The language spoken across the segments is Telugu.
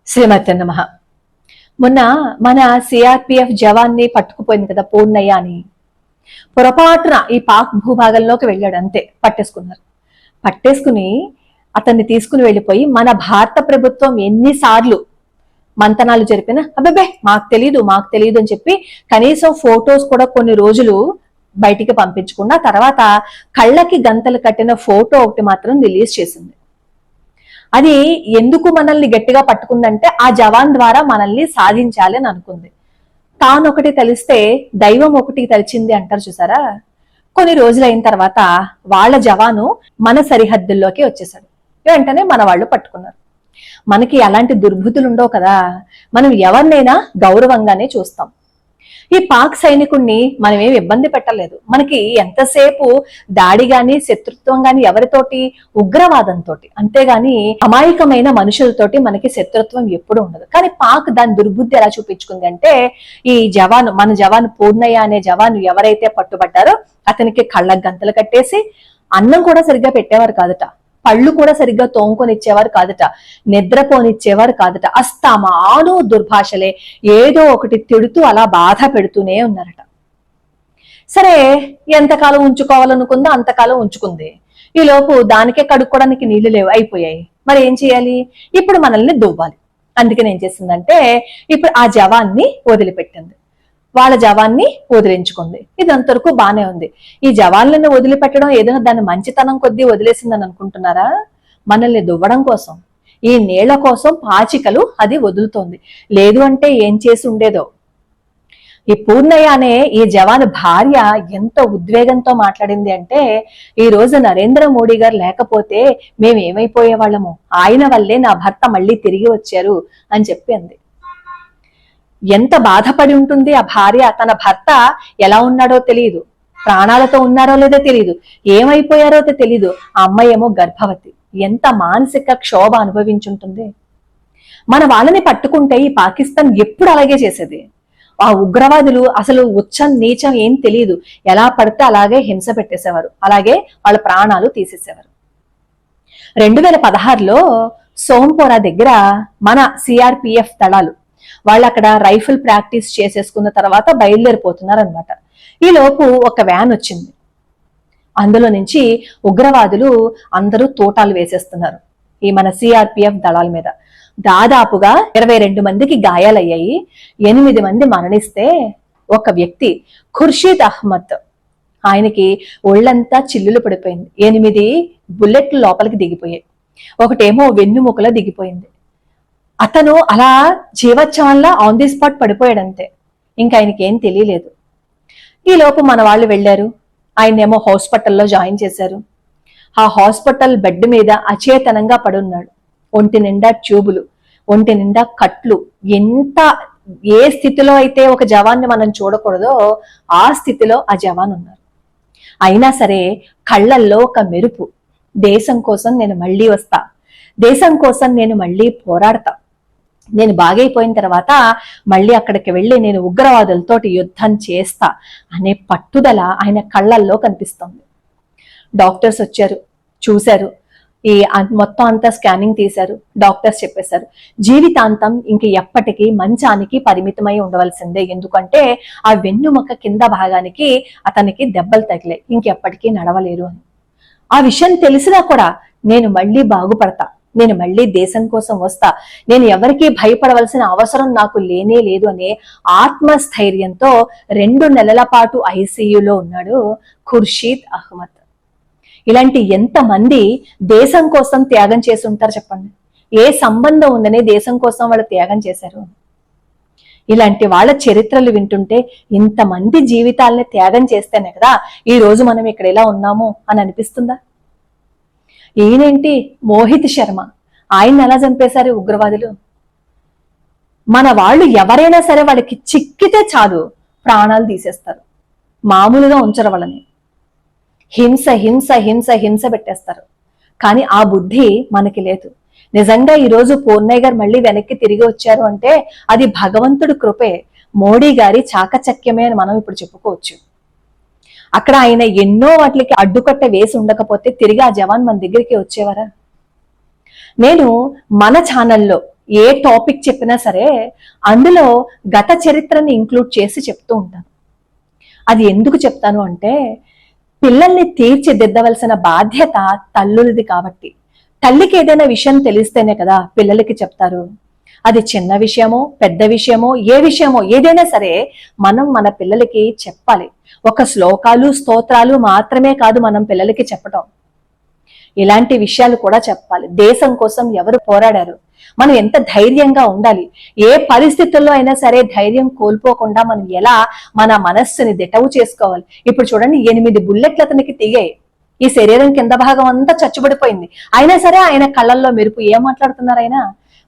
శ్రీమతి నమః. మొన్న మన సిఆర్పిఎఫ్ జవాన్ని పట్టుకుపోయింది కదా పూర్ణయ్య అని. పొరపాటున ఈ పాక్ భూభాగంలోకి వెళ్ళాడు, అంతే. పట్టేసుకుని అతన్ని తీసుకుని వెళ్ళిపోయి మన భారత ప్రభుత్వం ఎన్నిసార్లు మంతనాలు జరిపినా అబ్బాబే మాకు తెలియదు అని చెప్పి కనీసం ఫొటోస్ కూడా కొన్ని రోజులు బయటికి పంపించకుండా తర్వాత కళ్ళకి గంతలు కట్టిన ఫోటో ఒకటి మాత్రం రిలీజ్ చేసింది. అది ఎందుకు మనల్ని గట్టిగా పట్టుకుందంటే ఆ జవాన్ ద్వారా మనల్ని సాధించాలి అని అనుకుంది. తాను ఒకటి తెలిస్తే దైవం ఒకటి తెలిసింది అంటారు చూసారా. కొన్ని రోజులైన తర్వాత వాళ్ళ జవాను మన సరిహద్దుల్లోకి వచ్చేసాడు. వెంటనే మన వాళ్ళు పట్టుకున్నారు. మనకి అలాంటి దుర్బుద్ధులు ఉండవు కదా, మనం ఎవరినైనా గౌరవంగానే చూస్తాం. ఈ పాక్ సైనికుణ్ణి మనం ఏమి ఇబ్బంది పెట్టలేదు. మనకి ఎంతసేపు దాడి గాని శత్రుత్వం గాని ఎవరితోటి, ఉగ్రవాదంతో, అంతేగాని అమాయకమైన మనుషులతోటి మనకి శత్రుత్వం ఎప్పుడు ఉండదు. కానీ పాక్ దాని దుర్బుద్ధి ఎలా చూపించుకుంది అంటే ఈ జవాను, మన జవాను పూర్ణయ్య అనే జవాను ఎవరైతే పట్టుబడ్డారో అతనికి కళ్ళకు గంతలు కట్టేసి అన్నం కూడా సరిగ్గా పెట్టేవారు కాదట, పళ్ళు కూడా సరిగ్గా తోముకొని ఇచ్చేవారు కాదట, నిద్రపోనిచ్చేవారు కాదట. అస్తమాను దుర్భాషలే, ఏదో ఒకటి తిడుతూ అలా బాధ పెడుతూనే ఉన్నారట. సరే, ఎంతకాలం ఉంచుకోవాలనుకుందో అంతకాలం ఉంచుకుంది. ఈలోపు దానికే కడుక్కోవడానికి నీళ్లు లేవు, అయిపోయాయి. మరి ఏం చేయాలి? ఇప్పుడు మనల్ని దువ్వాలి. అందుకని ఏం చేసిందంటే ఇప్పుడు ఆ జవాన్ని వదిలిపెట్టింది, వాళ్ళ జవాన్ని వదిలించుకుంది. ఇది అంతవరకు బానే ఉంది. ఈ జవాన్లను వదిలిపెట్టడం ఏదైనా దాని మంచితనం కొద్దీ వదిలేసిందని అనుకుంటున్నారా? మనల్ని దువ్వడం కోసం, ఈ నీళ్ల కోసం పాచికలు అది వదులుతోంది. లేదు అంటే ఏం చేసి ఉండేదో. ఈ పూర్ణయ్య అనే ఈ జవాన్ భార్య ఎంత ఉద్వేగంతో మాట్లాడింది అంటే ఈ రోజు నరేంద్ర మోడీ గారు లేకపోతే మేము ఏమైపోయే వాళ్ళము, ఆయన వల్లే నా భర్త మళ్ళీ తిరిగి వచ్చారు అని చెప్పి అంది. ఎంత బాధపడి ఉంటుంది ఆ భార్య. తన భర్త ఎలా ఉన్నాడో తెలియదు, ప్రాణాలతో ఉన్నారో లేదో తెలియదు, ఏమైపోయారో తెలియదు. ఆ అమ్మాయి ఏమో గర్భవతి. ఎంత మానసిక క్షోభ అనుభవించుంటుంది. మన వాళ్ళని పట్టుకుంటే ఈ పాకిస్తాన్ ఎప్పుడు అలాగే చేసేది. ఆ ఉగ్రవాదులు అసలు ఉచ్చం నీచం ఏం తెలియదు, ఎలా పడితే అలాగే హింస పెట్టేసేవారు, అలాగే వాళ్ళ ప్రాణాలు తీసేసేవారు. 2016లో సోంపోరా దగ్గర మన సిఆర్పిఎఫ్ దళాలు వాళ్ళు అక్కడ రైఫిల్ ప్రాక్టీస్ చేసేసుకున్న తర్వాత బయలుదేరిపోతున్నారు అనమాట. ఈ లోపు ఒక వ్యాన్ వచ్చింది. అందులో నుంచి ఉగ్రవాదులు అందరూ తోటాలు వేసేస్తున్నారు ఈ మన సిఆర్పిఎఫ్ దళాల మీద. దాదాపుగా 22 మందికి గాయాలయ్యాయి, 8 మంది మరణిస్తే ఒక వ్యక్తి ఖుర్షీద్ అహ్మద్, ఆయనకి ఒళ్ళంతా చిల్లులు పడిపోయింది. 8 బుల్లెట్లు లోపలికి దిగిపోయాయి, ఒకటేమో వెన్నుముకలో దిగిపోయింది. అతను అలా జీవోత్సవంలా ఆన్ ది స్పాట్ పడిపోయాడంతే, ఇంకా ఆయనకి ఏం తెలియలేదు. ఈ లోపు మన వాళ్ళు వెళ్ళారు, ఆయన్నేమో హాస్పిటల్లో జాయిన్ చేశారు. ఆ హాస్పిటల్ బెడ్ మీద అచేతనంగా పడున్నాడు. ఒంటి నిండా ట్యూబులు, ఒంటి నిండా కట్లు. ఏ స్థితిలో అయితే ఒక జవాన్ని మనం చూడకూడదో ఆ స్థితిలో ఆ జవాన్ ఉన్నారు. అయినా సరే కళ్ళల్లో ఒక మెరుపు, దేశం కోసం నేను మళ్ళీ వస్తా, దేశం కోసం నేను మళ్ళీ పోరాడతా, నేను బాగైపోయిన తర్వాత మళ్ళీ అక్కడికి వెళ్ళి నేను ఉగ్రవాదులతోటి యుద్ధం చేస్తా అనే పట్టుదల ఆయన కళ్ళల్లో కనిపిస్తుంది. డాక్టర్స్ వచ్చారు, చూశారు, ఈ మొత్తం అంతా స్కానింగ్ తీశారు. డాక్టర్స్ చెప్పేశారు జీవితాంతం ఇంక ఎప్పటికీ మంచానికి పరిమితమై ఉండవలసిందే, ఎందుకంటే ఆ వెన్నుముక కింద భాగానికి అతనికి దెబ్బలు తగిలాయి, ఇంకెప్పటికీ నడవలేరు అని. ఆ విషయం తెలిసినా కూడా నేను మళ్ళీ బాగుపడతా, నేను మళ్ళీ దేశం కోసం వస్తా, నేను ఎవరికీ భయపడవలసిన అవసరం నాకు లేనే లేదు అనే ఆత్మస్థైర్యంతో 2 నెలల పాటు ఐసీయూలో ఉన్నాడు ఖుర్షీద్ అహ్మద్. ఇలాంటి ఎంతమంది దేశం కోసం త్యాగం చేసి ఉంటారు చెప్పండి. ఏ సంబంధం ఉందనే దేశం కోసం వాళ్ళు త్యాగం చేశారు. ఇలాంటి వాళ్ళ చరిత్రలు వింటుంటే ఇంతమంది జీవితాలని త్యాగం చేస్తేనే కదా ఈ రోజు మనం ఇక్కడ ఎలా ఉన్నాము అని అనిపిస్తుందా? ఈయనేంటి మోహిత్ శర్మ, ఆయన ఎలా చంపేశారు ఉగ్రవాదులు. మన వాళ్ళు ఎవరైనా సరే వాళ్ళకి చిక్కితే చాలు ప్రాణాలు తీసేస్తారు, మామూలుగా ఉంచరు వాళ్ళని. హింస హింస హింస హింస పెట్టేస్తారు. కానీ ఆ బుద్ధి మనకి లేదు. నిజంగా ఈరోజు పూర్ణయ్య గారు మళ్ళీ వెనక్కి తిరిగి వచ్చారు అంటే అది భగవంతుడి కృపే, మోడీ గారి చాకచక్యమే అని మనం ఇప్పుడు చెప్పుకోవచ్చు. అక్కడ ఆయన ఎన్నో వాటికి అడ్డుకట్ట వేసి ఉండకపోతే తిరిగి ఆ జవాన్ మన దగ్గరికి వచ్చేవారా? నేను మన ఛానల్లో ఏ టాపిక్ చెప్పినా సరే అందులో గత చరిత్రని ఇంక్లూడ్ చేసి చెప్తూ ఉంటాను. అది ఎందుకు చెప్తాను అంటే, పిల్లల్ని తీర్చిదిద్దవలసిన బాధ్యత తల్లులది కాబట్టి. తల్లికి ఏదైనా విషయం తెలిస్తేనే కదా పిల్లలకి చెప్తారు. అది చిన్న విషయమో పెద్ద విషయమో ఏ విషయమో ఏదైనా సరే మనం మన పిల్లలకి చెప్పాలి. ఒక శ్లోకాలు స్తోత్రాలు మాత్రమే కాదు మనం పిల్లలకి చెప్పటం, ఇలాంటి విషయాలు కూడా చెప్పాలి. దేశం కోసం ఎవరు పోరాడారు, మనం ఎంత ధైర్యంగా ఉండాలి, ఏ పరిస్థితుల్లో అయినా సరే ధైర్యం కోల్పోకుండా మనం ఎలా మన మనస్సుని దిటవు చేసుకోవాలి. ఇప్పుడు చూడండి, 8 బుల్లెట్లు అతనికి తెగాయి, ఈ శరీరం కింద భాగం అంతా చచ్చుబడిపోయింది. అయినా సరే ఆయన కళ్ళల్లో మెరుపు. ఏం మాట్లాడుతున్నారు ఆయన?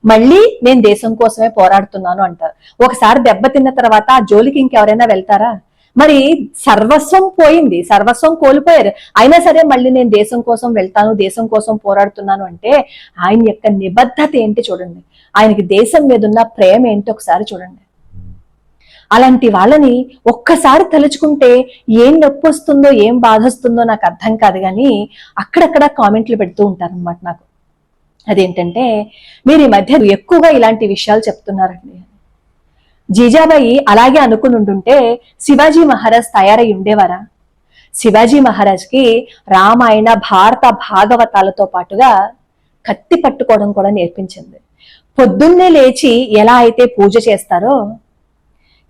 మళ్ళీ నేను దేశం కోసమే పోరాడుతున్నాను అంటారు. ఒకసారి దెబ్బతిన్న తర్వాత ఆ జోలికి ఇంకెవరైనా వెళ్తారా? మరి సర్వస్వం పోయింది, సర్వస్వం కోల్పోయారు, అయినా సరే మళ్ళీ నేను దేశం కోసం వెళ్తాను, దేశం కోసం పోరాడుతున్నాను అంటే ఆయన యొక్క నిబద్ధత ఏంటి చూడండి, ఆయనకి దేశం మీద ఉన్న ప్రేమ ఏంటి ఒకసారి చూడండి. అలాంటి వాళ్ళని ఒక్కసారి తలుచుకుంటే ఏం నొప్పి వస్తుందో ఏం బాధ వస్తుందో నాకు అర్థం కాదు, కానీ అక్కడక్కడ కామెంట్లు పెడుతూ ఉంటారనమాట నాకు. అదేంటంటే, మీరు ఈ మధ్య ఎక్కువగా ఇలాంటి విషయాలు చెప్తున్నారండి. జీజాబాయి అలాగే అనుకుని ఉండుంటే శివాజీ మహారాజ్ తయారై ఉండేవారా? శివాజీ మహారాజ్కి రామాయణ భారత భాగవతాలతో పాటుగా కత్తి పట్టుకోవడం కూడా నేర్పించింది. పొద్దున్నే లేచి ఎలా అయితే పూజ చేస్తారో,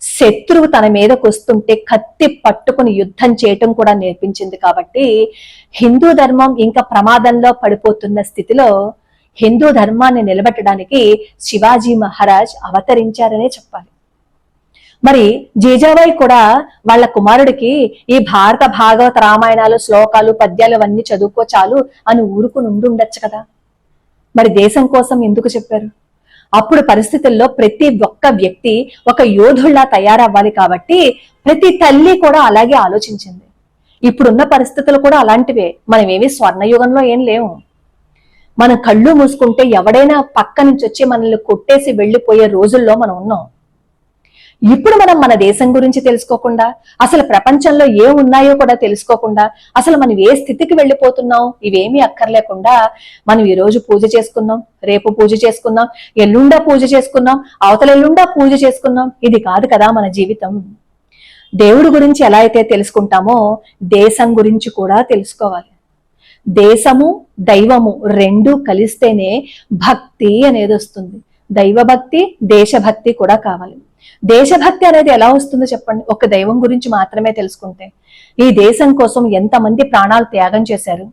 శత్రువు తన మీదకు వస్తుంటే కత్తి పట్టుకుని యుద్ధం చేయటం కూడా నేర్పించింది. కాబట్టి హిందూ ధర్మం ఇంకా ప్రమాదంలో పడిపోతున్న స్థితిలో హిందూ ధర్మాన్ని నిలబెట్టడానికి శివాజీ మహారాజ్ అవతరించారనే చెప్పాలి. మరి జీజాబాయి కూడా వాళ్ళ కుమారుడికి ఈ భారత భాగవత రామాయణాలు శ్లోకాలు పద్యాలు అవన్నీ చదువుకో చాలు అని ఊరుకుని ఉండుండొచ్చు కదా. మరి దేశం కోసం ఎందుకు చెప్పారు? అప్పుడు పరిస్థితుల్లో ప్రతి ఒక్క వ్యక్తి ఒక యోధుల్లా తయారవ్వాలి కాబట్టి ప్రతి తల్లి కూడా అలాగే ఆలోచించింది. ఇప్పుడున్న పరిస్థితులు కూడా అలాంటివే. మనమేమి స్వర్ణయుగంలో ఏం లేవు. మనం కళ్ళు మూసుకుంటే ఎవడైనా పక్క నుంచి వచ్చి మనల్ని కొట్టేసి వెళ్లిపోయే రోజుల్లో మనం ఉన్నాం. ఇప్పుడు మనం మన దేశం గురించి తెలుసుకోకుండా, అసలు ప్రపంచంలో ఏమున్నాయో కూడా తెలుసుకోకుండా, అసలు మనం ఏ స్థితికి వెళ్ళిపోతున్నాం ఇవేమీ అక్కర్లేకుండా మనం ఈ రోజు పూజ చేసుకున్నాం, రేపు పూజ చేసుకున్నాం, ఎల్లుండా పూజ చేసుకున్నాం, అవతల ఎల్లుండా పూజ చేసుకున్నాం. ఇది కాదు కదా మన జీవితం. దేవుడి గురించి ఎలా అయితే తెలుసుకుంటామో దేశం గురించి కూడా తెలుసుకోవాలి. దేశము దైవము రెండూ కలిస్తేనే భక్తి అనేది వస్తుంది. దైవభక్తి దేశభక్తి కూడా కావాలి. దేశభక్తి అనేది ఎలా వస్తుందో చెప్పండి, ఒక దైవం గురించి మాత్రమే తెలుసుకుంటే. ఈ దేశం కోసం ఎంతమంది ప్రాణాలు త్యాగం చేశారు,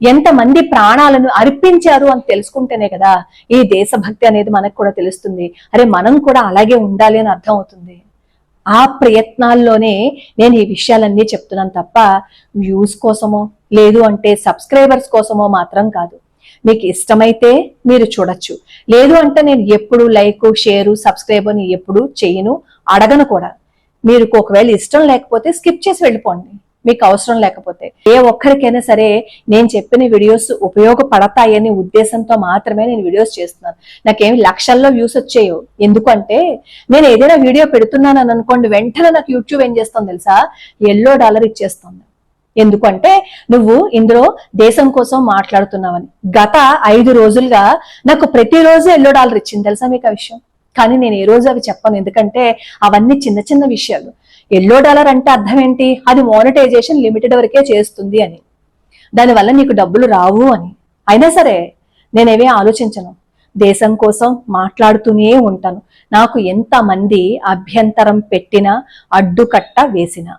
ఎంతమంది ప్రాణాలను అర్పించారు అని తెలుసుకుంటేనే కదా ఈ దేశభక్తి అనేది మనకు కూడా తెలుస్తుంది. అరే మనం కూడా అలాగే ఉండాలి అని అర్థం అవుతుంది. ఆ ప్రయత్నాల్లోనే నేను ఈ విషయాలన్నీ చెప్తున్నాను తప్ప వ్యూస్ కోసమో లేదు అంటే సబ్స్క్రైబర్స్ కోసమో మాత్రం కాదు. మీకు ఇష్టమైతే మీరు చూడొచ్చు, లేదు అంటే నేను ఎప్పుడు లైక్ షేరు సబ్స్క్రైబ్ అని ఎప్పుడు చేయను, అడగను కూడా. మీరు ఒకవేళ ఇష్టం లేకపోతే స్కిప్ చేసి వెళ్ళిపోండి, మీకు అవసరం లేకపోతే. ఏ ఒక్కరికైనా సరే నేను చెప్పిన వీడియోస్ ఉపయోగపడతాయనే ఉద్దేశంతో మాత్రమే నేను వీడియోస్ చేస్తున్నాను. నాకేమి లక్షల్లో వ్యూస్ వచ్చాయో. ఎందుకంటే నేను ఏదైనా వీడియో పెడుతున్నాను అని అనుకోండి, వెంటనే నాకు యూట్యూబ్ ఏం చేస్తుంది తెలుసా, $1 ఇచ్చేస్తుంది. ఎందుకంటే నువ్వు ఇందులో దేశం కోసం మాట్లాడుతున్నావని. గత 5 రోజులుగా నాకు ప్రతిరోజు $1 ఇచ్చింది తెలుసా మీకు ఆ విషయం. కానీ నేను ఏ రోజు అవి చెప్పను, ఎందుకంటే అవన్నీ చిన్న చిన్న విషయాలు. $1 అంటే అర్థం ఏంటి, అది మోనటైజేషన్ లిమిటెడ్ వరకే చేస్తుంది అని, దానివల్ల నీకు డబ్బులు రావు అని. అయినా సరే నేనేమీ ఆలోచించను, దేశం కోసం మాట్లాడుతూనే ఉంటాను. నాకు ఎంతమంది అభ్యంతరం పెట్టినా అడ్డుకట్ట వేసినా.